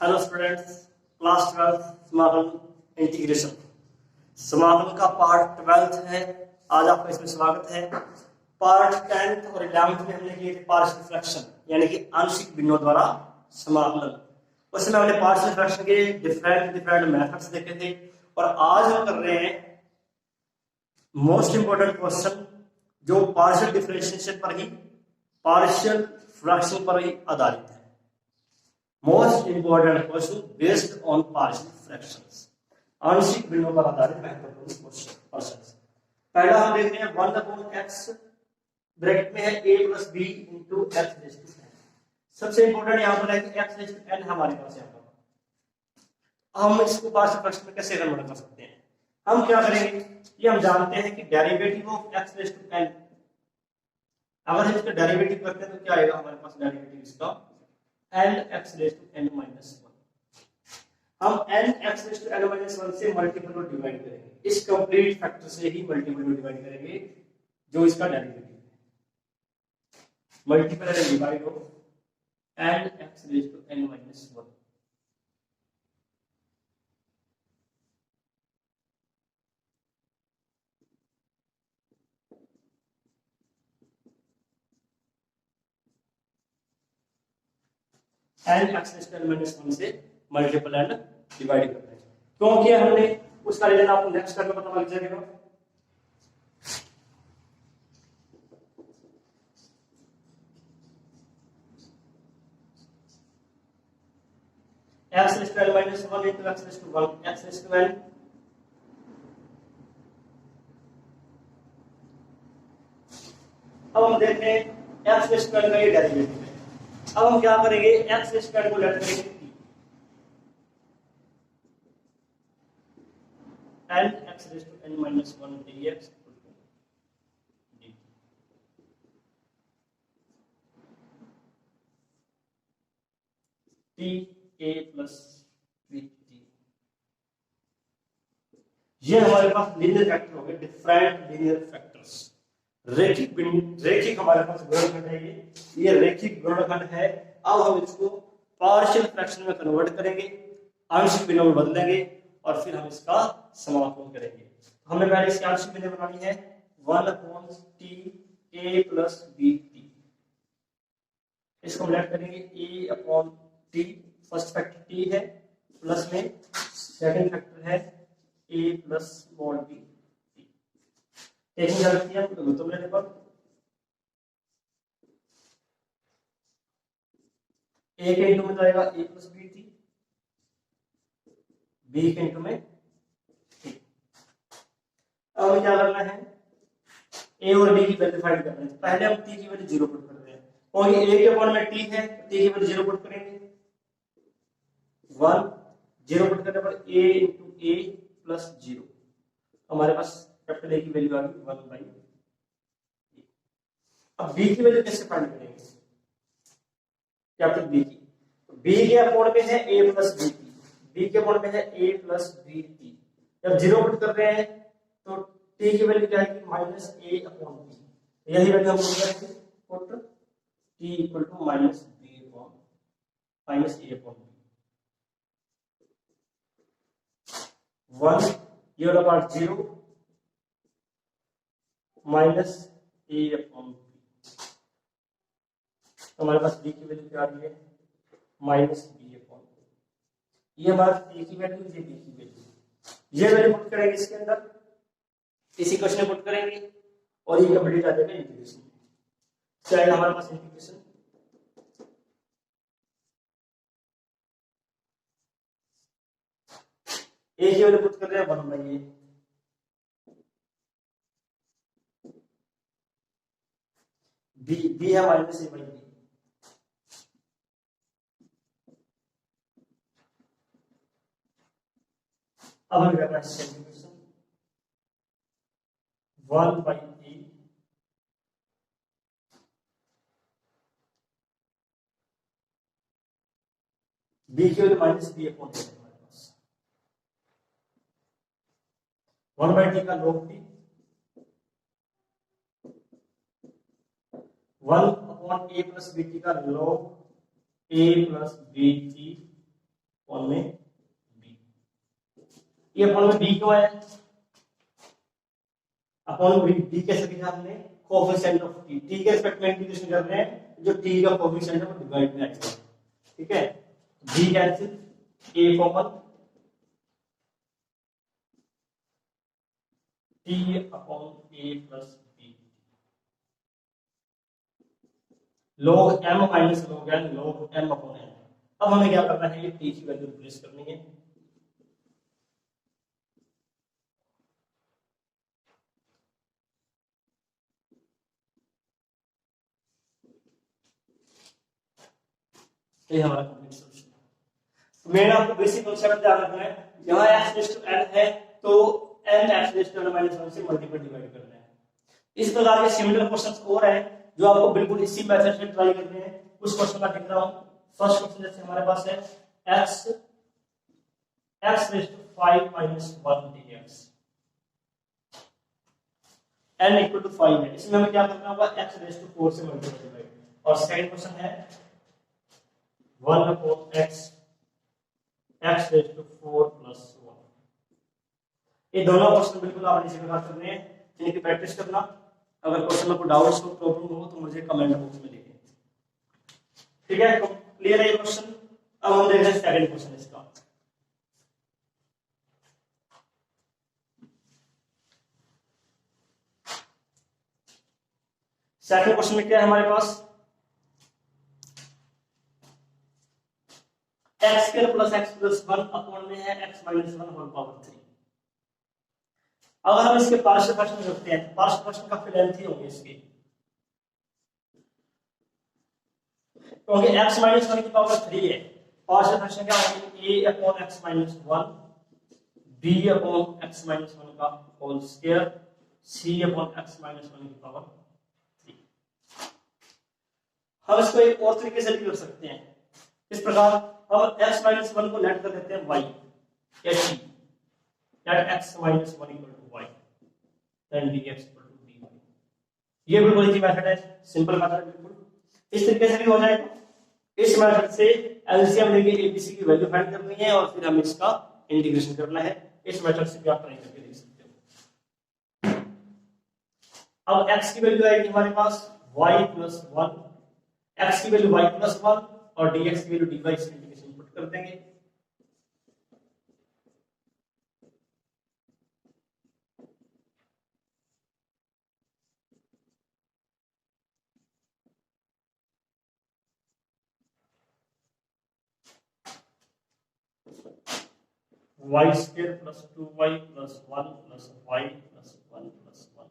Hello students, class 12 समाकलन integration समाकलन का पार्ट 12 है। आज आपका इसमें स्वागत है। पार्ट 10 और 11 में हमने किए थे पार्शियल फ्रैक्शन यानी कि आंशिक भिन्नों द्वारा समाकलन। उसमें हमने पार्शियल फ्रैक्शन के डिफरेंट मेथड्स देखे थे और आज हम कर रहे हैं मोस्ट इंपोर्टेंट क्वेश्चन जो पार्शियल डिफरेंशिएशन पर ही, पार्शियल फ्रैक्शन पर ही आधारित है। Most important question based on partial fractions, आंशिक भिन्नों पर आधारित महत्वपूर्ण क्वेश्चन। पहला हम देख रहे हैं 1/x ब्रैकेट में है a + b * x⁴n। सबसे इंपॉर्टेंट यहां पर है कि x⁴n हमारे पास यहां पर हम इसको पार्शियल फ्रैक्शन में कैसे कन्वर्ट कर सकते हैं। हम क्या करेंगे, ये हम जानते हैं कि डेरिवेटिव ऑफ x⁴n, अगर हम इसका डेरिवेटिव करते हैं तो क्या आएगा हमारे पास डेरिवेटिव इसका nx⁴n - 1। हम nx⁴n - 1 से मल्टीपल को डिवाइड करेंगे, इस कंप्लीट फैक्टर से ही मल्टीपल को डिवाइड करेंगे जो इसका डेरिवेटिव है। Multiple and divide of nx⁴n - 1। nx⁴n - 1 से मल्टीपल एंड डिवाइड करते हैं। क्यों किया हमने, उसका रीजन आपको नेक्स्ट स्टेप में पता लग जाएगा। x⁴ - 1 * x⁴1 x⁴n अब हम देखते हैं x⁴ का ये डेरिवेटिव है। अब हम क्या करेंगे, x⁴ को लेट करेंगे nx⁴n - 1 dx dt। t a + bt, ये हमारे पास लीनियर फैक्टर हो गए, डिफरेंट लीनियर फैक्टर्स। रेखिक हमारे पास गुणनखंड है, ये रेखिक गुणनखंड है। अब हम इसको पार्शियल फ्रैक्शन में कन्वर्ट करेंगे, आंशिक भिन्नों में बदलेंगे और फिर हम इसका समाकलन करेंगे। हमें पहले इसकी आंशिक भिन्न बनानी है 1/t a + bt। इसको हम लेट करेंगे a/t, फर्स्ट फैक्टर t है, प्लस में सेकंड फैक्टर है a + small b। Taking help किया तो तुम लेने पर a के इंटू में जाएगा a + bt, b के इंटू में t। अब हमें क्या करना है, a और b की वैल्यू फाइंड करना है। पहले हम t की वैल्यू 0 पुट करते हैं और ये a के अपॉन में t है, t की वैल्यू 0 पुट करेंगे 1, 0 पुट करने पर a * a + 0, हमारे पास कैपिटल A की वैल्यू आ गई 1/a। अब b की वैल्यू कैसे फाइंड करेंगे, कैपिटल B की, b के अपॉन में है a + bt, b के अपॉन में है a + bt। जब 0 पुट कर रहे हैं तो t की वैल्यू क्या आएगी -a/b, यही वैल्यू हम पुट करेंगे, पुट t = -b/-a/b। 1 ये वाला पार्ट 0 -a/b, तो हमारे पास b की वैल्यू क्या आ रही है -b/। ये हमारा a की वैल्यू, ये b की वैल्यू, ये वैल्यू पुट करेंगे इसके अंदर, इसी क्वेश्चन में पुट करेंगे और ये कंप्लीट आ जाएगा इंटीग्रेशन। चाहे हमारे पास इंटीग्रेशन a की वैल्यू पुट कर रहे हैं 1/a, b है -a/b। अब हम क्या करना है, इंटीग्रेशन 1/a b की वैल्यू -b/a हमारे पास 1/t का log t, 1/a + bt का log a + bt अपॉन में बी। ये अपॉन में बी क्यों है? अपॉन बी कैसे लिखा हमने? कोएफिशिएंट ऑफ टी के रिस्पेक्ट में इंटीग्रेशन कर रहे हैं, जो टी का कोएफिशिएंट है वो डिवाइड में आएगा। ठीक है, B cancel, A common, T upon A plus B, log m minus log n log m upon n। अब हमें क्या करना है? ये टी की वैल्यू रिप्लेस करनी है। ये हमारा कंप्लीट सॉल्यूशन। मेन आपको बेसिक कांसेप्ट ध्यान रखना है, यहाँ x रेज़ टू n है तो n x raise to n minus 1 से मल्टीपल डिवाइड करना है। इस प्रकार के सिमिलर क्वेश्चंस और हैं जो आपको बिल्कुल इसी मेथड से ट्राई करने हैं। कुछ क्वेश्चन का लिख रहा हूं। फर्स्ट क्वेश्चन जैसे हमारे पास है x raise to 5 minus 1 dx, n equal to 5 है, इसमें हमें क्या करना होगा? x रेज़ टू 4 से मल्टीपल डिवाइड। और सेकंड क्वेश्चन है 1 upon x raise to 4 plus 1। ये दोनों क्वेश्चन बिल्कुल आपने इसी प्रकार करने हैं, जिनकी प्रैक्टिस करना। अगर क्वेश्चन में कोई डाउट्स हो, प्रॉब्लम हो तो मुझे कमेंट बॉक्स में लिखें। ठीक है, क्लियर है ये क्वेश्चन? अब हम देखते हैं सेकंड क्वेश्चन इसका। सेकंड क्वेश्चन में क्या है हमारे पास? x square plus x plus 1 upon में है x माइनस 1 होल पावर 3। अगर हम इसके पार्शियल फ्रैक्शन रखते हैं तो पार्शियल फ्रैक्शन काफी लेंथी होंगे इसके, क्योंकि x माइनस 1 की पावर 3 है। पार्शियल फ्रैक्शन क्या होगी? a upon x minus 1 b upon x minus 1 का whole square c upon x minus 1 की पावर 3। हम इसको एक और तरीके से भी कर सकते हैं। इस प्रकार हम x माइनस 1 को लेट कर देते हैं y या t, let x minus 1 equal to y, then dx equal to dy। ये बिल्कुल इजी मेथड है, सिंपल मेथड बिल्कुल। इस तरीके से भी हो जाएगा। इस मेथड से एलसीएम लेके एबीसी की वैल्यू फाइंड करनी है और फिर हमें इसका इंटीग्रेशन करना है। इस मेथड से भी आप ट्राई करके देख सकते हो। अब x की वैल्यू आएगी हमारे पास y प्लस 1, x की वैल्यू y प्लस 1 और dx की वैल्यू dy से इंटीग्रेशन पुट कर देंगे। y square plus 2y plus 1 plus y plus 1 plus 1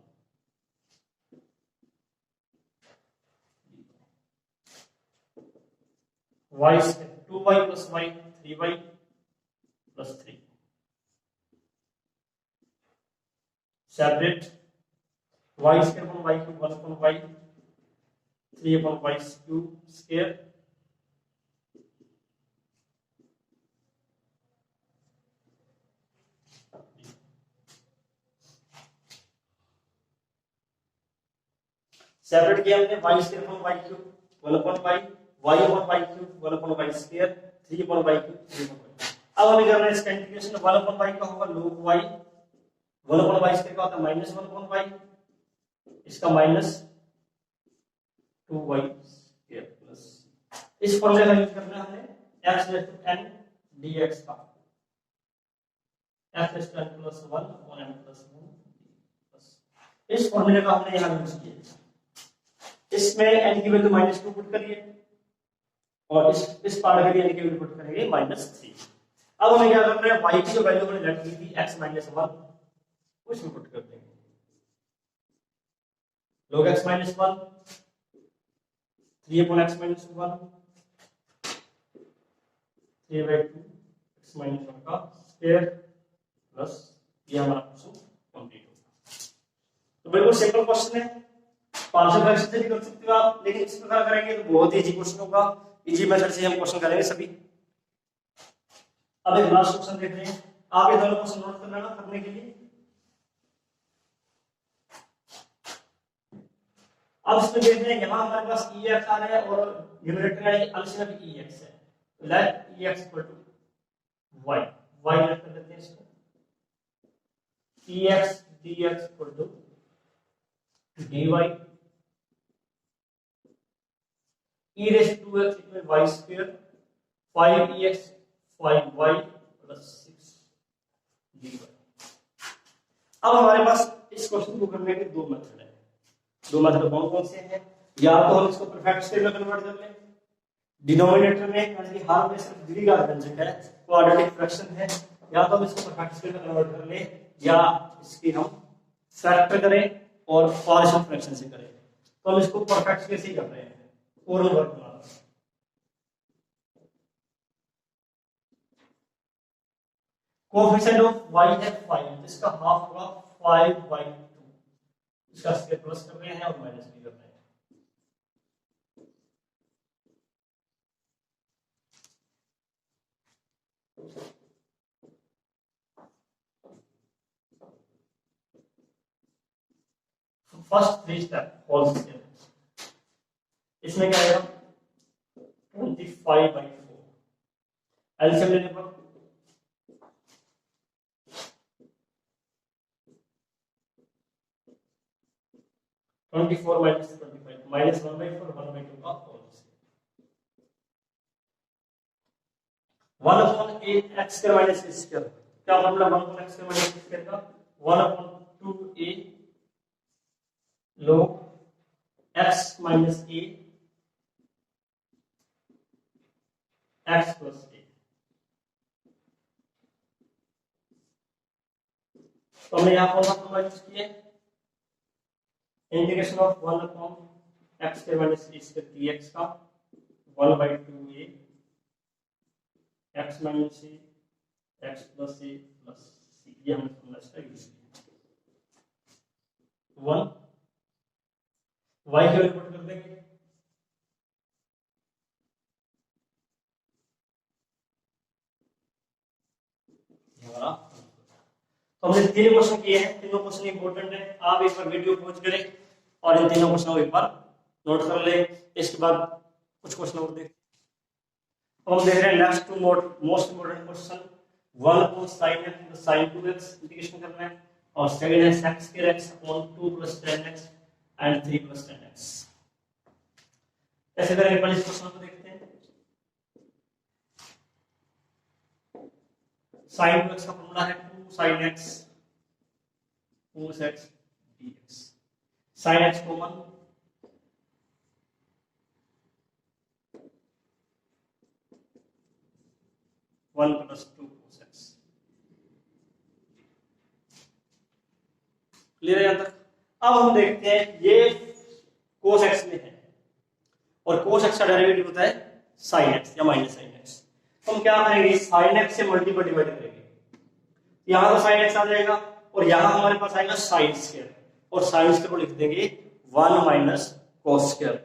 y square 2y plus y 3y plus 3 separate y square upon y cube 1 upon y 3 upon y cube square separate किया हमने y square upon y cube 1 upon y upon y cube 1 upon y square 3 upon y cube 3 upon y। अब हमें करना है इसका integration. 1 upon y का होगा log y, 1 upon y square का होता है माइनस 1 अपॉन y, इसका माइनस 2y स्क्वायर प्लस इस फॉर्मूले का यूज करना है हमने x raise to n dx का, x raise to n plus 1 upon n plus 1 plus इस फॉर्मूले का हमने यहां यूज किया। इसमें n की वैल्यू -2 पुट करिए और इस पार्ट के लिए n की वैल्यू पुट करेंगे -3। अब हमें क्या करना है? y की जो वैल्यू हमने लेट की थी x माइनस 1 उसमें पुट कर देंगे। log x minus 1 3 upon x minus 1 3/2 x minus 1 का स्क्वायर प्लस ये हमारा क्वेश्चन कंप्लीट होगा। तो बिल्कुल सिंपल क्वेश्चन है, पार्शियल फ्रैक्शन से भी कर सकते हो आप, लेकिन इस प्रकार करेंगे तो बहुत इजी क्वेश्चन होगा। इजी मेथड से हम क्वेश्चन करेंगे सभी। अब एक लास्ट क्वेश्चन देख रहे हैं, आप ये दोनों क्वेश्चन नोट कर लेना करने के लिए। अब इसमें देखते हैं यहां हमारे पास ex आ रहा है और न्यूमरेटर में एलसीएम ex है, let ex equal to y y let कर देते हैं इसको x d x equal to d y e raise to x equal y square 5 5y plus 6 dy। अब हमारे पास इस क्वेश्चन को करने के दो मेथड है। दो मेथड कौन कौन से हैं? या तो हम इसको परफेक्ट स्क्वायर में कन्वर्ट कर लें, डिनोमिनेटर में यानी कि हर में सिर्फ द्विघात व्यंजक है, क्वाड्रेटिक फ्रैक्शन है, या तो हम इसको परफेक्ट स्क्वायर में कन्वर्ट कर लें, या इसकी हम फैक्टर करें और पार्शियल फ्रैक्शन से करें। तो हम इसको परफेक्ट स्क्वायर से ही कर रहे हैं, पूर्ण वर्ग बना रहे हैं। कोएफिशिएंट ऑफ y है 5, इसका हाफ होगा 5/2, इसका स्क्वायर प्लस कर रहे हैं और माइनस भी कर रहे हैं। फर्स्ट 3 स्टेप होल स्क्वायर, इसमें क्या आएगा 25/4, एलसीएम लेने पर 24 minus 25 minus 1/4 1/2 का whole square 1/a x square minus a square. क्या formula 1/x square minus a square का 1/2a log x minus a x plus a। तो हमने यहाँ फॉर्मूला यूज किया integration of 1/x square minus a square dx का 1/2a x minus a x plus a plus c, ये हमने formula इसका use किया। 1 y की वैल्यू पुट कर देंगे, हमारा तो हमने 3 क्वेश्चन किए हैं, तीनों क्वेश्चन इंपॉर्टेंट है। आप एक बार वीडियो पॉज करें और इन तीनों क्वेश्चनों को एक बार नोट कर ले। इसके बाद कुछ क्वेश्चन और देख, तो हम देख रहे हैं next to most important question 1 को sin x plus sin 2x integration करना है, और सेकंड है sec square x upon 2 plus 10x and 3 plus 10x। कैसे करेंगे पहले इस क्वेश्चन को देखते हैं। sin 2x का फॉर्मूला है 2 sin x cos x dx। sin x common 1 plus 2 cos x। Clear है यहां तक? अब हम देखते हैं ये cos x में है और cos x का डेरिवेटिव होता है sin x या माइनस sin x। तो हम क्या करेंगे sin x से मल्टीपल डिवाइड करेंगे, यहां तो sin x आ जाएगा और यहां हमारे पास आएगा sin स्क्वायर, और sin स्क्वायर को लिख देंगे 1 माइनस cos स्क्वायर।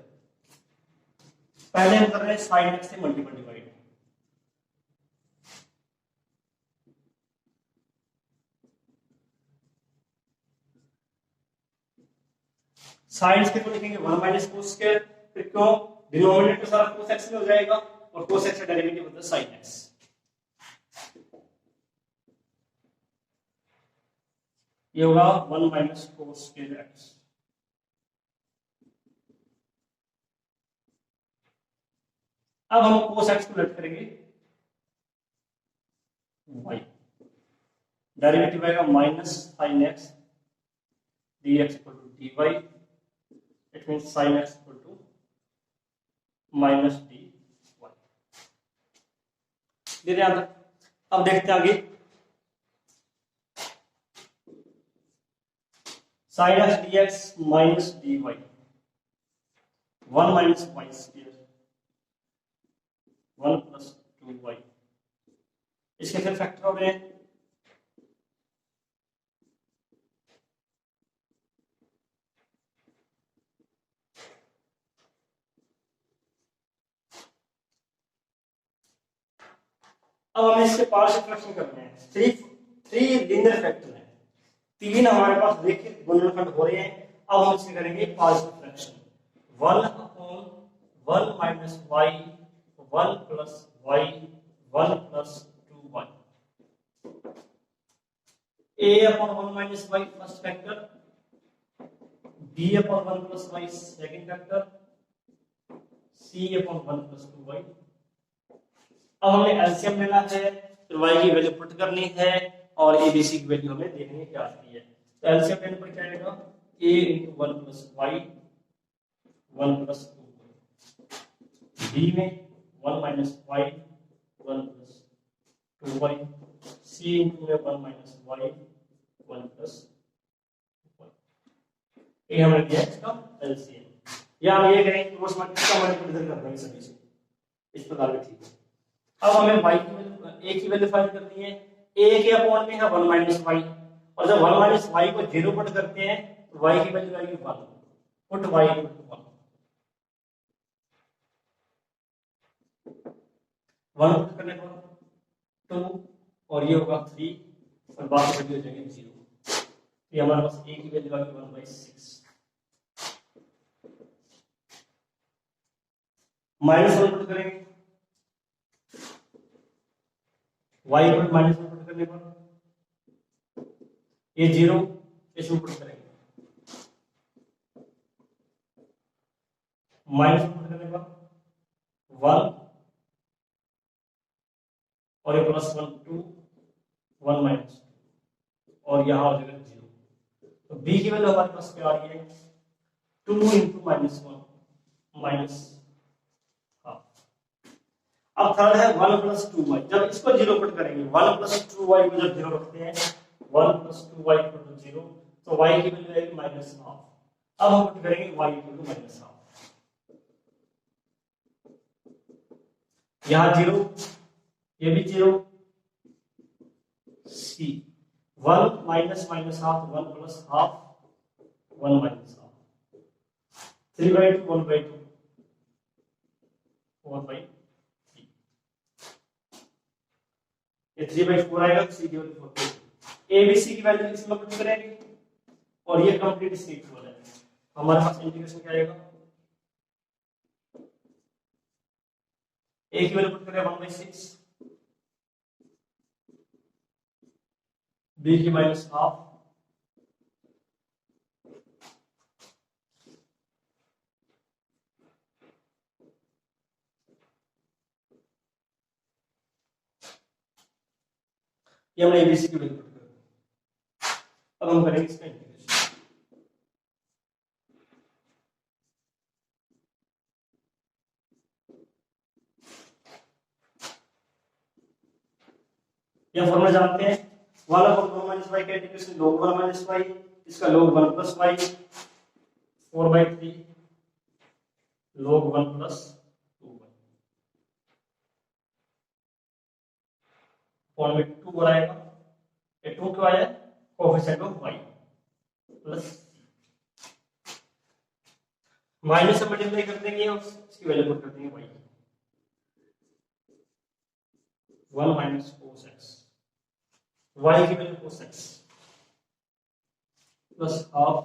पहले हम कर रहे हैं sin x से मल्टीपल डिवाइड, sin स्क्वायर को लिखेंगे 1 माइनस cos स्क्वायर, फिर क्यों डिनोमिनेटर सारा cos x में हो जाएगा और cos x का डेरिवेटिव होता है sin x। ये होगा 1 माइनस cos स्क्वायर x। अब हम cos x को लेट करेंगे y, डेरिवेटिव आएगा minus sin x dx equal to dy, it means sin x equal to minus dy। धीरे याद रख। अब देखते हैं आगे sin x dx minus dy 1 minus y square 1 plus 2y, इसके फिर फैक्टर हो रहे हैं अब हमें इसके पार्शियल फ्रैक्शन करने हैं। थ्री लीनियर फैक्टर हैं, 3 हमारे पास रैखिक गुणनखंड हो रहे हैं। अब हम इससे करेंगे partial fraction 1/1 minus y 1 plus y 1 plus 2y। a upon 1 minus y first factor, b upon 1 plus y second factor, c upon 1 plus 2y। अब हमें एलसीएम लेना है, फिर y की वैल्यू पुट करनी है और abc की वैल्यू हमें देखनी है क्या आती है। तो एलसीएम लेने पर क्या आएगा, a into 1 plus y 1 plus 2y, b में 1 minus y 1 plus 2y, c into 1 minus y 1 plus 2y। ये हमने दिया इसका एलसीएम, या हम ये करें क्रॉस मल्टीप्लाई कर देंगे सभी से, इस प्रकार भी ठीक है। अब हमें y की वैल्यू a की वैल्यू फाइंड करनी है। a के अपॉन में है 1 minus y, और जब 1 minus y को 0 पुट करते हैं तो y की वैल्यू आएगी 1, put y equal to 1, 1 put करने पर 2 और ये होगा 3 और बाकी वैल्यू हो जाएगी 0। ये हमारे पास a की वैल्यू आ गई 1/6। माइनस 1 पुट करेंगे, y इक्वल माइनस 1 पुट करने पर ये 0, इसमें पुट करेंगे माइनस 1 पुट करने पर 1 और ये प्लस 1 2 1 माइनस 2 और यहाँ हो जाएगा 0। तो b की वैल्यू हमारे पास क्या आ रही है, 2 इंटू माइनस 1 माइनस हाफ। अब थर्ड है 1 प्लस 2y, जब इसको 0 पुट करेंगे 1 प्लस 2y को जब 0 रखते हैं 1 प्लस 2y इक्वल टू 0, तो y की वैल्यू आएगी माइनस हाफ। अब हम पुट करेंगे y equal to minus half, यहाँ 0, ये भी 0, c 1 minus minus half 1 plus half 1 minus half, 3/2 1/2 4/3, ये 3/4 आएगा, c की वैल्यू 4। a b c की वैल्यू इसमें पुट करेंगे और ये कंप्लीट इसके इक्वल है। हमारे पास इंटीग्रेशन क्या आएगा, a की वैल्यू पुट करें 1/6, b की माइनस हाफ, ये हमने एबीसी की वैल्यू पुट कर दी। अब हम करेंगे इसका इंटीग्रेशन। यह फॉर्मूला जानते हैं, 1 अपॉन 1 माइनस y का इंटीग्रेशन log 1 माइनस y, इसका log 1 plus y 4/3 log 1 plus 2y, form में 2 आएगा, ये 2 क्यों आया, coefficient of y plus minus से मल्टीप्लाई कर देंगे और इसकी वैल्यू पुट कर देंगे y 1 minus cos x, y की value cos x plus half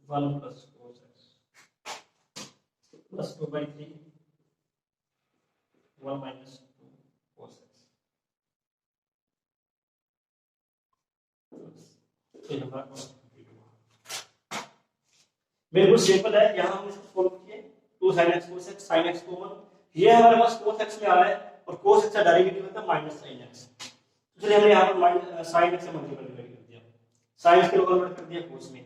1 plus cos x plus 2/3 1 minus 2 cos x। ये हमारा क्वेश्चन कंप्लीट हुआ, बिल्कुल सिंपल है। यहाँ हमने इसको सॉल्व किए, 2 sin x cos x sin x common, ये हमारे पास cos x में आ रहा है और cos x का डेरिवेटिव होता है माइनस sin x, इसलिए हमने यहाँ पर sin x से मल्टीप्लाई कर दिया, sin x के लोग कन्वर्ट कर दिया cos में।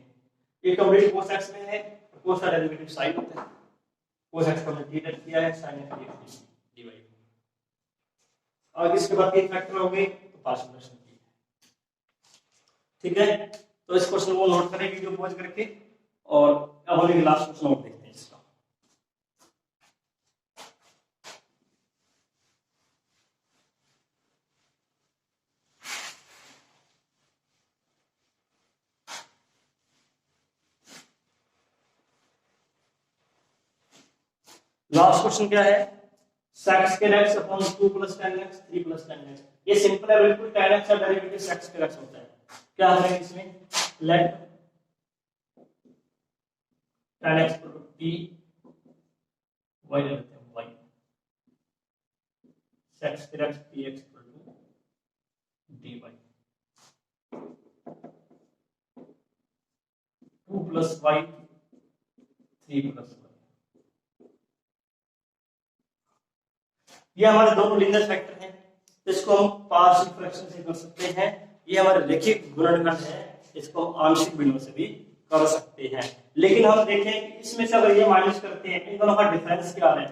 ये कंप्लीट cos x में है और cos का डेरिवेटिव sin होता है, cos x को हमने डिवाइड किया है sin x डिवाइड। और इसके बाद 3 फैक्टर हो गए तो पार्शियल फ्रैक्शन की, ठीक है। तो इस क्वेश्चन को नोट करें वीडियो पॉज करके, और अब हम लास्ट क्वेश्चन और देखते हैं इसका। लास्ट क्वेश्चन क्या है, sec square x upon 2 plus 10x 3 plus 10x। ये सिंपल है बिल्कुल, 10x का डेरिवेटिव sec स्क्वायर x होता है। क्या है इसमें, लेट 10x t y ले लेते हैं y, sec square x dx dy। 2 plus y 3 plus y. ये हमारे दोनों लीनियर फैक्टर हैं, तो इसको हम पार्शियल फ्रैक्शन से कर सकते हैं। ये हमारे रैखिक गुणनखंड है, इसको हम आंशिक भिन्नों से भी कर सकते हैं। लेकिन हम देखें कि इसमें से अगर ये माइनस करते हैं, इन दोनों का डिफरेंस क्या है।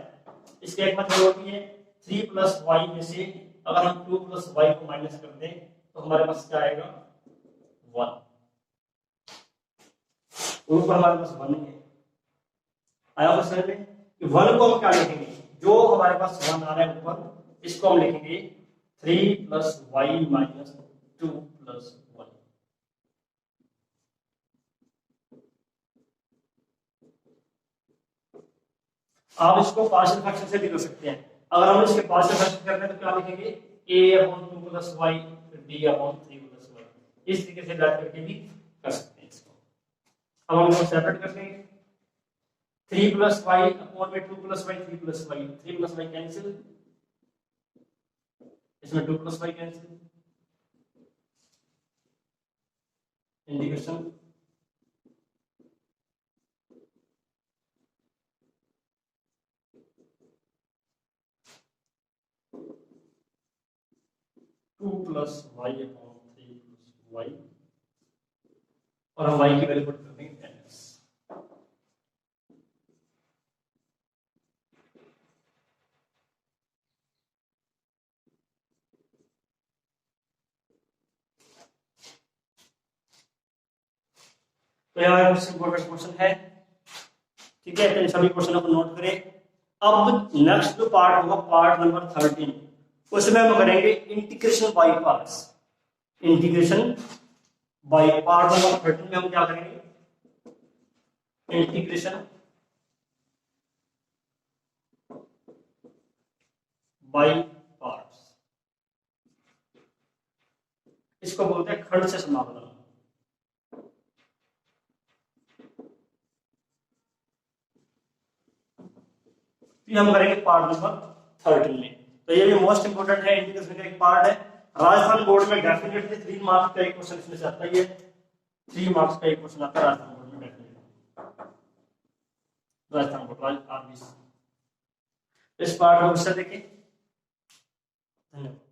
इसकी एक मेथड होती है 3 प्लस वाई में से अगर हम 2 प्लस वाई को माइनस कर दें तो हमारे पास क्या आएगा 1। ऊपर हमारे पास 1 है, आया होगा समझ में कि 1 को हम क्या लिखेंगे, जो हमारे पास 1 आ रहा है ऊपर, इसको हम लिखेंगे 3 प्लस वाई माइनस 2 प्लस 1। आप इसको पार्शियल फ्रैक्शन से भी कर सकते हैं। अगर हम इसके पार्शियल फ्रैक्शन करते हैं तो क्या लिखेंगे a अपॉन 2 प्लस वाई फिर b अपॉन 3 प्लस वाई। इस तरीके से ऐड करके भी कर सकते हैं इसको। अब हम इसको सेपरेट कर लेंगे 3 प्लस वाई अपॉन में 2 plus y 3 plus y, 3 plus y cancel, इसमें 2 plus y cancel, integration 2 plus y upon 3 plus y, और हम वाई की वैल्यू पुट कर देंगे 10x। तो ये हमारा कुछ इंपॉर्टेंट क्वेश्चन है, ठीक है। तो इन सभी क्वेश्चनों को नोट करें। अब नेक्स्ट जो पार्ट होगा पार्ट नंबर 13, उसमें हम करेंगे integration by parts. Integration by part number 13 में हम क्या करेंगे, इंटीग्रेशन बाय पार्ट्स, इसको बोलते हैं खंड से समाकलन। ये हम करेंगे पार्ट नंबर 13 में। तो ये भी मोस्ट इंपोर्टेंट है, इंटीग्रेशन का एक पार्ट है। राजस्थान बोर्ड में डेफिनेटली 3 मार्क्स का एक क्वेश्चन इसमें से आता ही है, 3 मार्क्स का एक क्वेश्चन आता है राजस्थान बोर्ड में डेफिनेटली। राजस्थान बोर्ड आरबीसी इस पार्ट को देखिए। धन्यवाद।